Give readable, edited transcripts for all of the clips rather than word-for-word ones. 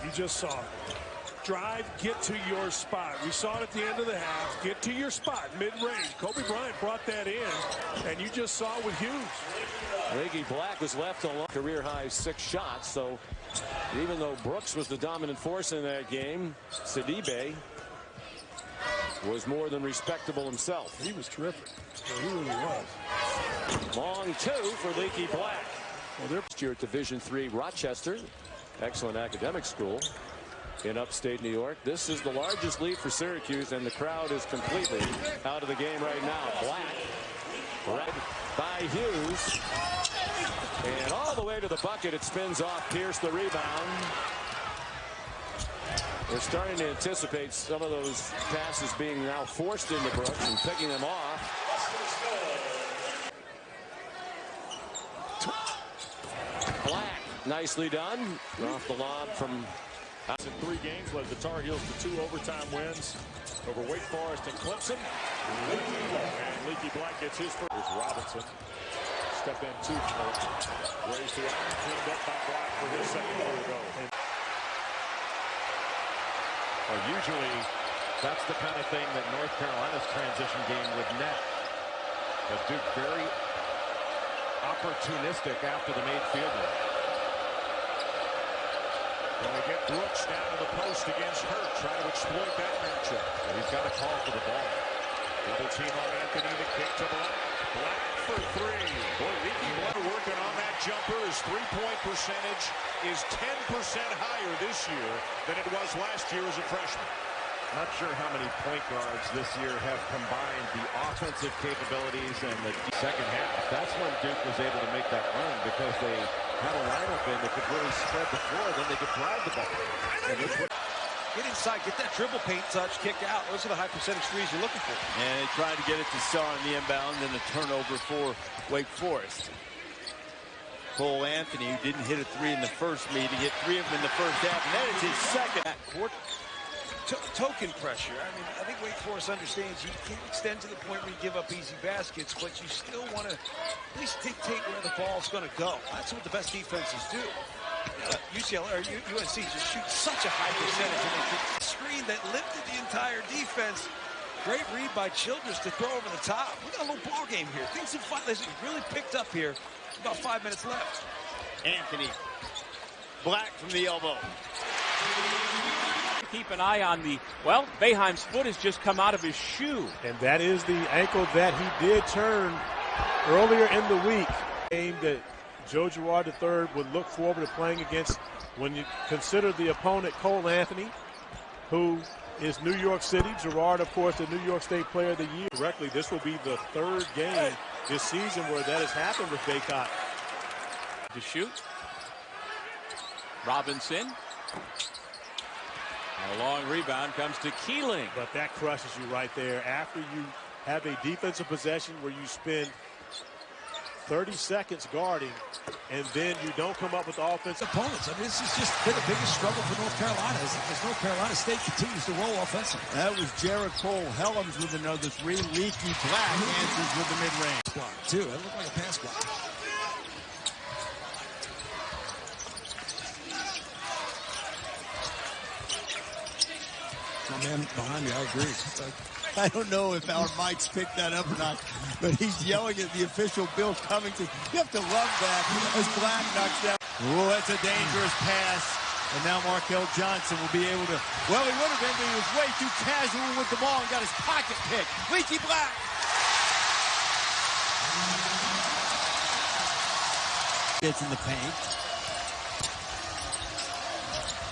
You just saw it. Drive, get to your spot. We saw it at the end of the half. Get to your spot, mid-range. Kobe Bryant brought that in, and you just saw it with Hughes. Leaky Black was left alone. Career-high 6 shots, so even though Brooks was the dominant force in that game, Sidibe was more than respectable himself. He was terrific. He really was. Long 2 for Leaky Black. Well, they're here at Division III Rochester. Excellent academic school in upstate New York. This is the largest lead for Syracuse, and the crowd is completely out of the game right now. Black, right by Hughes, and all the way to the bucket. It spins off Pierce, the rebound. We're starting to anticipate some of those passes being now forced into Brooks and picking them off. Black, nicely done. Off the lob from... In 3 games, led the Tar Heels to 2 overtime wins over Wake Forest and Clemson. And Leaky Black gets his first. Here's Robinson. Step in 2. Raised to iron, cleaned up by Black for his second free throw. Well, usually that's the kind of thing that North Carolina's transition game would net. But Duke very opportunistic after the made field goal. And we get Brooks down to the post against Hurt, trying to exploit that matchup. And he's got a call for the ball. Double team on Anthony, the kick to Black. Black for 3. Boy, Leaky Black working on that jumper. His three-point percentage is 10% higher this year than it was last year as a freshman. Not sure how many point guards this year have combined the offensive capabilities and the second half. That's when Duke was able to make that run, because they had a lineup in that could really spread the floor. Then they could drive the ball. Get inside, get that dribble paint touch, kick out. Those are the high percentage threes you're looking for. And they tried to get it to Sarr on the inbound, then a turnover for Wake Forest. Cole Anthony, who didn't hit a 3 in the first meeting, hit 3 of them in the first half, and that is his second. Court token pressure. I mean, I think Wake Forest understands you can't extend to the point where you give up easy baskets, but you still want to at least dictate where the ball's going to go. That's what the best defenses do. UCLA or UNC just shoots such a high percentage, and they get a screen that lifted the entire defense. Great read by Childress to throw over the top. We got a little ball game here. Things have really picked up here. About 5 minutes left. Anthony Black from the elbow. Keep an eye on the, well, Boeheim's foot has just come out of his shoe. And that is the ankle that he did turn earlier in the week. Game that Joe Girard III would look forward to playing against when you consider the opponent, Cole Anthony, who is New York City. Girard, of course, the New York State Player of the Year. Correctly, this will be the 3rd game this season where that has happened with Baycott. To shoot. Robinson. A long rebound comes to Keeling. But that crushes you right there. After you have a defensive possession where you spend 30 seconds guarding, and then you don't come up with the offensive Opponents. I mean, this has just been the biggest struggle for North Carolina as North Carolina State continues to roll offensively. That was Jared Cole. Helms with another 3. Leaky Black answers with the mid-range. Block, too. That looked like a pass block. My man behind me, I agree. I don't know if our mics picked that up or not, but he's yelling at the official, Bill Covington. You have to love that as Black knocks down. Oh, that's a dangerous pass. And now Markel Johnson will be able to, well, he would have been, but he was way too casual with the ball and got his pocket picked. Leaky Black. Gets in the paint.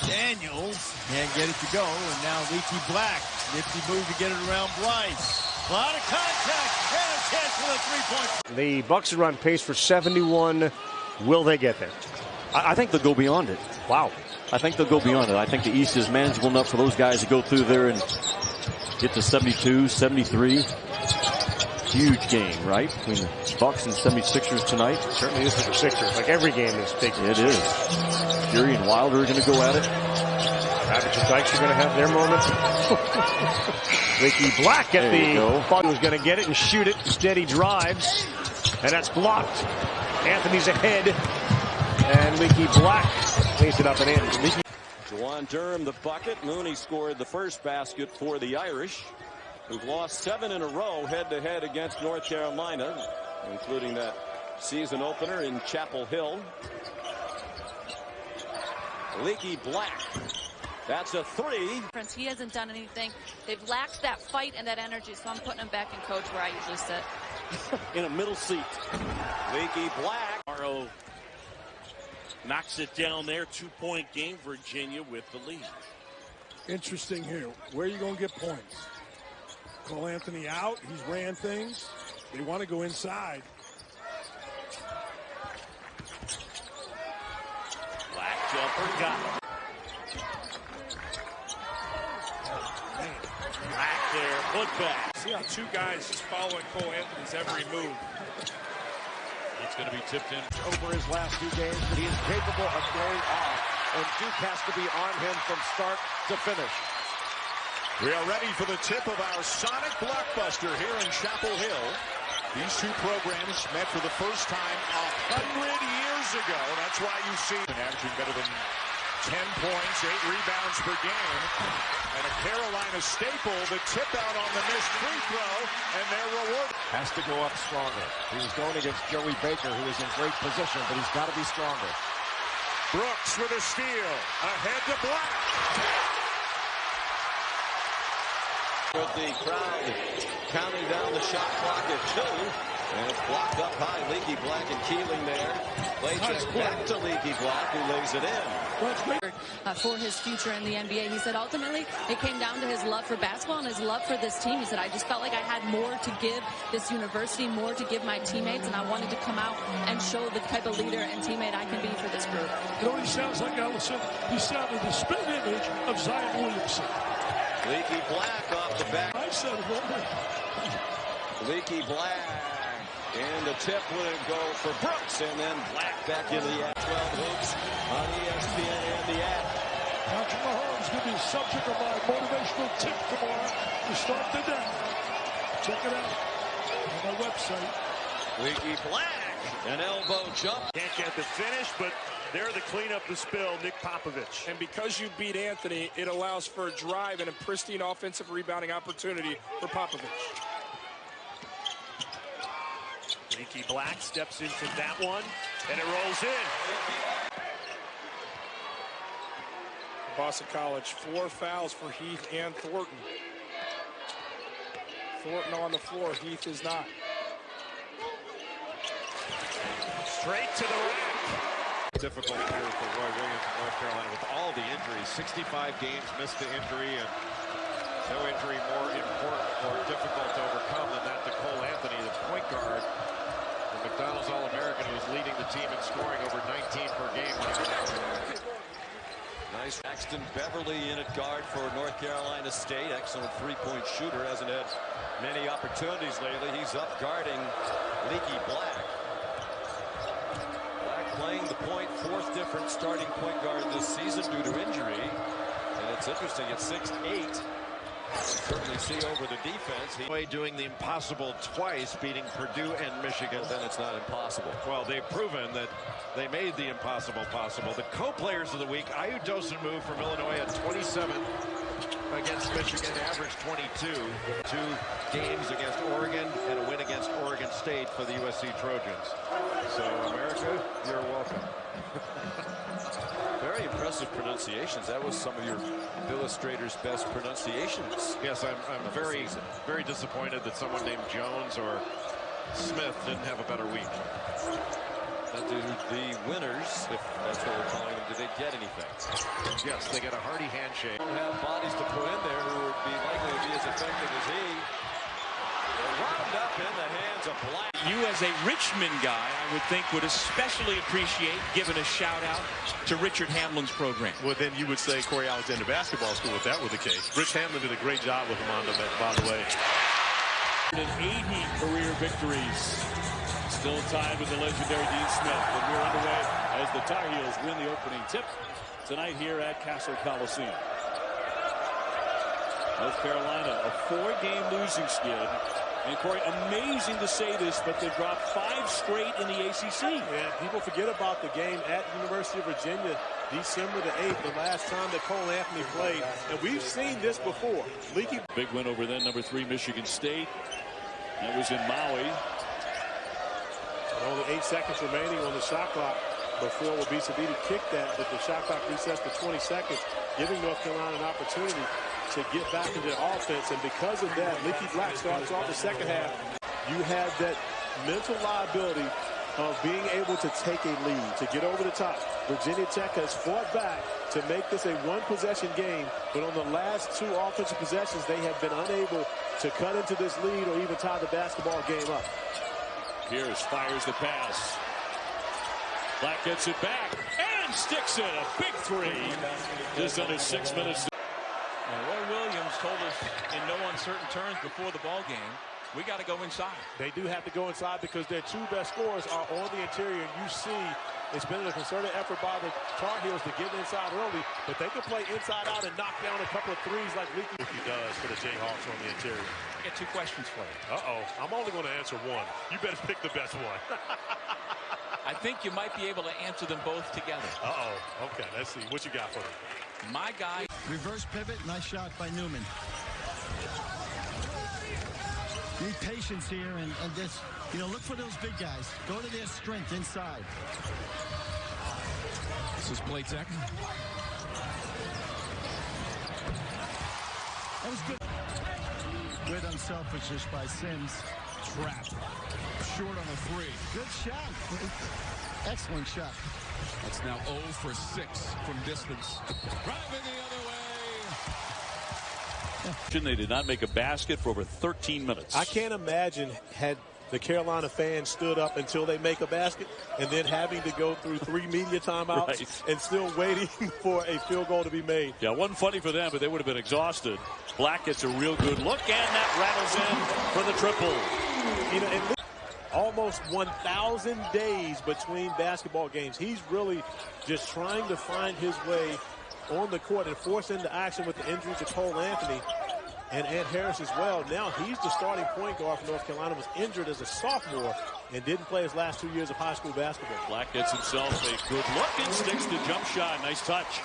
Daniels can't get it to go, and now Leaky Black. Nifty move to get it around Bryce. A lot of contact, and a chance for the 3-point. The Bucks are on pace for 71. Will they get there? I think they'll go beyond it. Wow. I think they'll go beyond it. I think the East is manageable enough for those guys to go through there and get to 72, 73. Huge game, right? Between the Bucks and 76ers tonight. Certainly is for the Sixers. Like every game is big. It is. Fury and Wilder are going to go at it. Ravage and Dykes are going to have their moments. Leaky Black at the ball was going to get it and shoot it. Steady drives. And that's blocked. Anthony's ahead. And Leaky Black lays it up and in. Juwan Durham the bucket. Mooney scored the first basket for the Irish, who've lost 7 in a row head-to-head against North Carolina, including that season opener in Chapel Hill. Leaky Black. That's a 3. He hasn't done anything. They've lacked that fight and that energy, so I'm putting him back in coach where I usually sit. In a middle seat. Leaky Black. Morrow knocks it down there. 2-point game. Virginia with the lead. Interesting here. Where are you going to get points? Cole Anthony out. He's ran things. They want to go inside. Black jumper got it. Black there, put back. See how 2 guys just following Cole Anthony's every move. It's going to be tipped in over his last 2 games, but he is capable of going off, and Duke has to be on him from start to finish. We are ready for the tip of our Sonic Blockbuster here in Chapel Hill. These 2 programs met for the first time 100 years ago. That's why you see them averaging better than 10 points, 8 rebounds per game. And a Carolina staple, the tip out on the missed free throw, and their reward. Has to go up stronger. He was going against Joey Baker, who is in great position, but he's got to be stronger. Brooks with a steal. Ahead to Black. With the crowd counting down the shot clock at 2. And it's blocked up high. Leaky Black and Keeling there. Play check back to Leaky Black, who lays it in. For his future in the NBA, he said ultimately it came down to his love for basketball and his love for this team. He said, I just felt like I had more to give this university, more to give my teammates, and I wanted to come out and show the type of leader and teammate I can be for this group. You know what he sounds like, Allison? He sounded the spin image of Zion Williamson. Leaky Black off the back. I said Leaky Black. And the tip would go for Brooks, and then Black back into the 12 hoops on ESPN and the app. Patrick Mahomes going to be the subject of my motivational tip tomorrow to start the day. Check it out on my website. Leaky Black, an elbow jump. Can't get the finish, but there to clean up the spill, Nick Popovich. And because you beat Anthony, it allows for a drive and a pristine offensive rebounding opportunity for Popovich. Leaky Black steps into that one, and it rolls in. Boston College, 4 fouls for Heath and Thornton. Thornton on the floor, Heath is not. Straight to the rack. Difficult year for Roy Williams in North Carolina with all the injuries. 65 games missed to injury, and no injury more important or difficult to overcome than that to Cole Anthony, the point guard. The McDonald's All-American, who was leading the team in scoring over 19 per game. Nice. Axton Beverly in at guard for North Carolina State. Excellent 3-point shooter. Hasn't had many opportunities lately. He's up guarding Leaky Black. Black playing the point, 4th different starting point guard this season due to injury. And it's interesting, at 6'8". Certainly see over the defense. Doing the impossible twice, beating Purdue and Michigan. Then it's not impossible. Well, they've proven that they made the impossible possible. The co-players of the week, Ayu Dosunmu from Illinois at 27 against Michigan, averaged 22. 2 games against Oregon and a win against Oregon State for the USC Trojans. So, America, you're welcome. Very impressive pronunciations. That was some of your illustrators' best pronunciations. Yes, I'm very, very disappointed that someone named Jones or Smith didn't have a better week. Do the winners, if that's what we're calling them, do they get anything? Yes, they get a hearty handshake. Don't have bodies to put in there who would be likely to be as effective as he. Wound up in the hands of Black. You as a Richmond guy, I would think, would especially appreciate giving a shout out to Richard Hamlin's program. Well, then you would say Corey Alexander Basketball School if that were the case. Rich Hamlin did a great job with him on the bench, by the way. 80 career victories. Still tied with the legendary Dean Smith. But we're underway as the Tar Heels win the opening tip tonight here at Castle Coliseum. North Carolina, a 4-game losing skid. And Corey, amazing to say this, but they've dropped 5 straight in the ACC. Yeah, people forget about the game at University of Virginia December the 8th, the last time that Cole Anthony played. And we've seen this before. Leaky. Big win over then number 3 Michigan State. That was in Maui. And only 8 seconds remaining on the shot clock before Wabisabiti kicked that, but the shot clock resets to 20 seconds, giving North Carolina an opportunity to get back into the offense. And because of that, Leaky Black starts off the second half. You have that mental liability of being able to take a lead, to get over the top. Virginia Tech has fought back to make this a one-possession game, but on the last 2 offensive possessions, they have been unable to cut into this lead or even tie the basketball game up. Pierce fires the pass. Black gets it back and sticks it. A big 3. Just under 6 minutes. Roy Williams told us in no uncertain terms before the ball game, we got to go inside. They do have to go inside because their 2 best scorers are on the interior. And you see it's been a concerted effort by the Tar Heels to get inside early, but they can play inside out and knock down a couple of threes like Leaky does for the Jayhawks on the interior. I got 2 questions for you. Uh-oh. I'm only going to answer one. You better pick the best one. I think you might be able to answer them both together. Uh-oh. Okay, let's see. What you got for them? My guy. Reverse pivot, nice shot by Newman. Need patience here and just, look for those big guys. Go to their strength inside. This is Platek. That was good. Good unselfishness by Sims. Trapped. Short on the 3. Good shot. Excellent shot. That's now 0 for 6 from distance. Driving the other way. They did not make a basket for over 13 minutes. I can't imagine had the Carolina fans stood up until they make a basket and then having to go through 3 media timeouts right. and still waiting for a field goal to be made. Yeah, it wasn't funny for them, but they would have been exhausted. Black gets a real good look, and that rattles in for the triple. And almost 1,000 days between basketball games. He's really just trying to find his way on the court and force into action with the injury to Cole Anthony and Ant Harris as well. Now he's the starting point guard for North Carolina, was injured as a sophomore and didn't play his last 2 years of high school basketball. Black gets himself a good look and sticks the jump shot. Nice touch.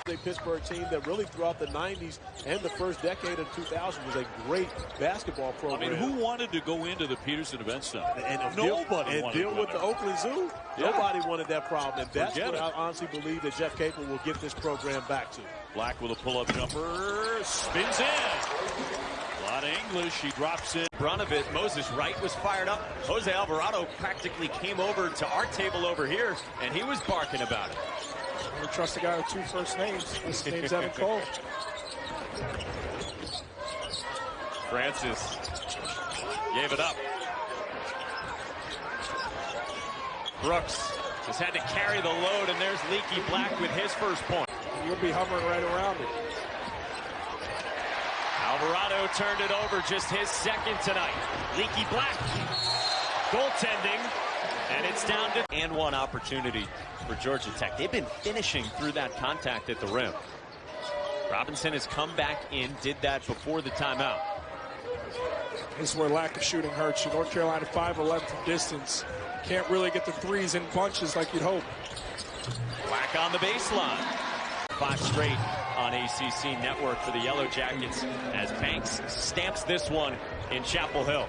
A Pittsburgh team that really throughout the 90s and the first decade of 2000 was a great basketball program. I mean, who wanted to go into the Peterson Event Center? And nobody wanted to deal with the Oakland Zoo. Yeah. Nobody wanted that problem. And that's what I honestly believe that Jeff Capel will get this program back to. Black with a pull-up jumper. Spins in. A lot of English. He drops in. Bronovit, Moses Wright was fired up. Jose Alvarado practically came over to our table over here, and he was barking about it. We trust a guy with 2 first names. His name's Evan Cole. Francis gave it up. Brooks has had to carry the load, and there's Leaky Black with his first point. You'll be hovering right around it. Alvarado turned it over, just his second tonight. Leaky Black goaltending, and it's down to and 1 opportunity for Georgia Tech. They've been finishing through that contact at the rim. Robinson has come back in, did that before the timeout. This is where lack of shooting hurts you. North Carolina 5-11 from distance. Can't really get the threes in bunches like you'd hope. Black on the baseline. 5 straight on ACC Network for the Yellow Jackets as Banks stamps this one in Chapel Hill.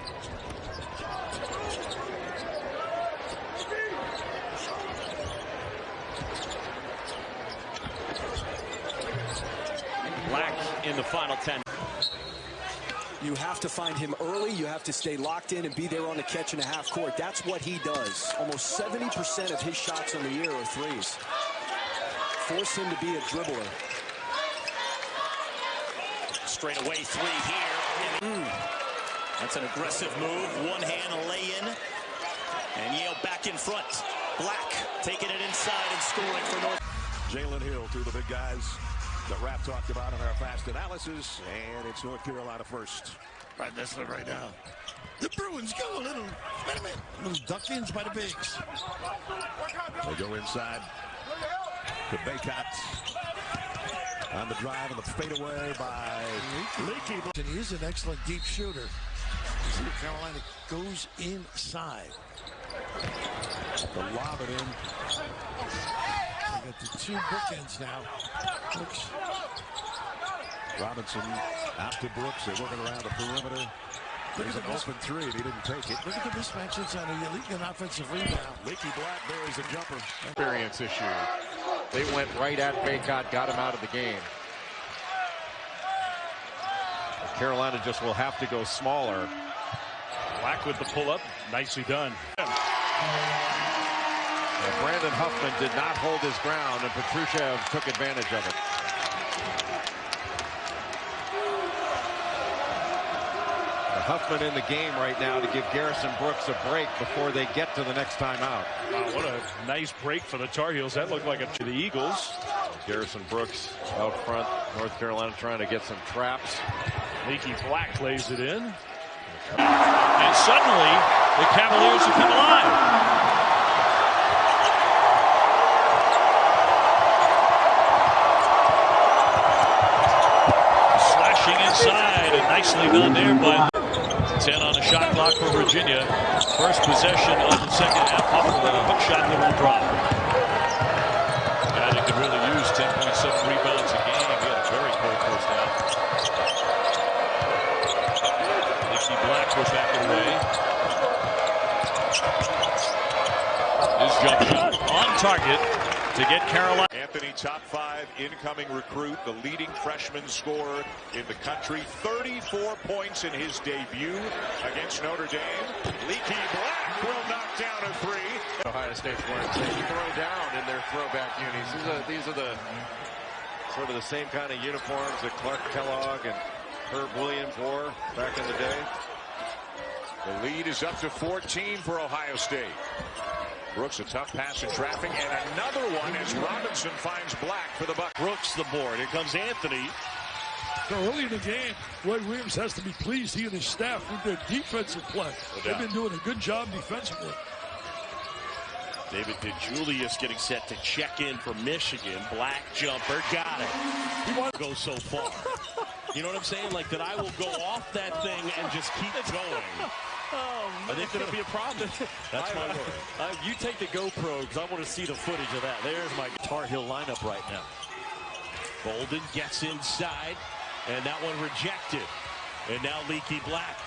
Black in the final 10. You have to find him early. You have to stay locked in and be there on the catch in the half court. That's what he does. Almost 70% of his shots on the year are threes. Force him to be a dribbler. Straight away 3 here. That's an aggressive move. One hand lay in. And Yale back in front. Black taking it inside and scoring for North. Jalen Hill, 2 of the big guys that Rapp talked about in our fast analysis, and it's North Carolina first. Right, that's it right now. The Bruins go a little duck-ins by the bigs. They go inside to Baycott on the drive and the fadeaway by Leaky. And he is an excellent deep shooter. See, Carolina goes inside. The lob it in. got the two bookends now. Brooks. Robinson out to Brooks. They're working around the perimeter. There's an open three, and he didn't take it. Look at the mismatches on the elite and offensive rebound. Leaky Black buries a jumper. Experience issue. They went right at Baycott, got him out of the game. Carolina just will have to go smaller. Black with the pull-up. Nicely done. Brandon Huffman did not hold his ground, and Petrusev took advantage of it. Huffman in the game right now to give Garrison Brooks a break before they get to the next timeout. Wow, what a nice break for the Tar Heels. That looked like to the Eagles. Garrison Brooks out front. North Carolina trying to get some traps. Leaky Black lays it in. And suddenly, the Cavaliers have come alive. Slashing inside, and nicely done there by 10 on the shot clock for Virginia. First possession of the second half. Huffman with a hook shot that won't drop. And he could really use 10.7 rebounds a game. He had a very cold first half. Leaky Black will back it away. His jump shot on target to get Carolina. Anthony, top 5 incoming recruit, the leading freshman scorer in the country. 34 points in his debut against Notre Dame. Leaky Black will knock down a three. Ohio State's wearing the same throw down in their throwback unis. These are the sort of the same kind of uniforms that Clark Kellogg and Herb Williams wore back in the day. The lead is up to 14 for Ohio State. Brooks, a tough pass in traffic, and another one as Robinson finds Black for the buck. Brooks the board. Here comes Anthony. So early in the game, Roy Williams has to be pleased, he and his staff, with their defensive play. They've been doing a good job defensively. David DeJulius getting set to check in for Michigan. Black jumper, got it. He wants to go so far. You know what I'm saying? Like that I will go off that thing and just keep going. I think that'll be a problem. That's my word. You take the GoPro because I want to see the footage of that. There's my Tar Heel lineup right now. Bolden gets inside, and that one rejected. And now Leaky Black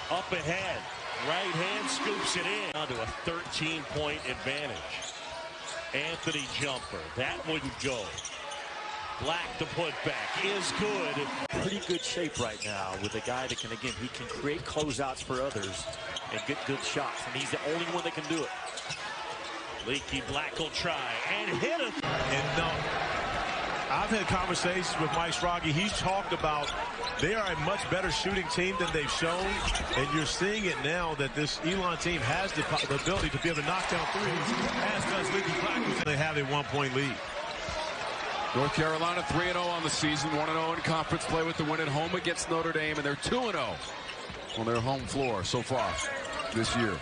up ahead. Right hand scoops it in. Down to a 13-point advantage. Anthony jumper. That wouldn't go. Black, the putback is good. Pretty good shape right now with a guy that can, again, he can create closeouts for others and get good shots. And he's the only one that can do it. Leaky Black will try and hit it. And I've had conversations with Mike Schrage. He's talked about they are a much better shooting team than they've shown. And you're seeing it now that this Elon team has the ability to be able to knock down threes, as does Leaky Black, who they have a 1-point lead. North Carolina 3-0 on the season, 1-0 in conference play with the win at home against Notre Dame, and they're 2-0 on their home floor so far this year.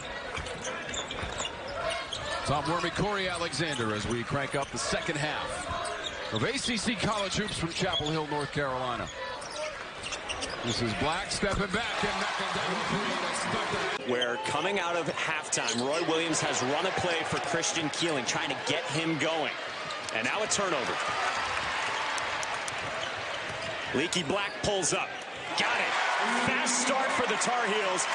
Tom Wormy, Corey Alexander as we crank up the second half of ACC College Hoops from Chapel Hill, North Carolina. This is Black stepping back and knocking down a three. Where coming out of halftime, Roy Williams has run a play for Christian Keeling, trying to get him going. And now a turnover. Leaky Black pulls up. Got it. Fast start for the Tar Heels.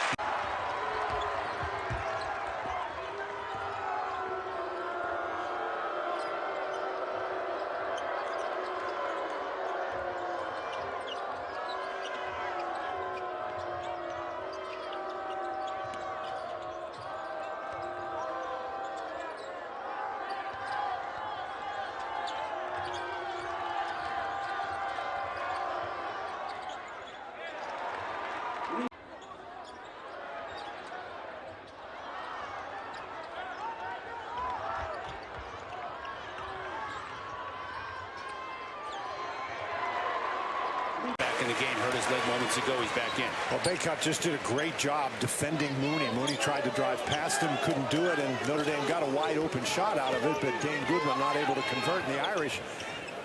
Back in the game, hurt his leg moments ago. He's back in. Well, Baycott just did a great job defending Mooney. Mooney tried to drive past him, couldn't do it, and Notre Dame got a wide open shot out of it, but Dane Goodwin not able to convert, and the Irish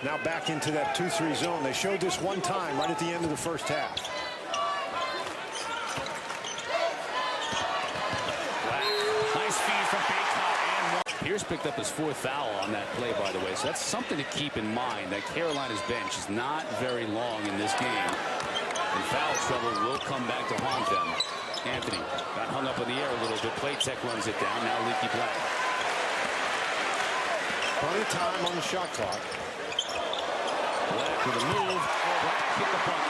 now back into that 2-3 zone. They showed this one time right at the end of the first half. Nice feed from Baycott and one. Pierce picked up his 4th foul on that play, by the way. So that's something to keep in mind, that Carolina's bench is not very long in this game. And foul trouble will come back to haunt them. Anthony got hung up in the air a little bit. Playtech runs it down. Now Leaky Black. Plenty of time on the shot clock. Black with a move. Black kick the puck.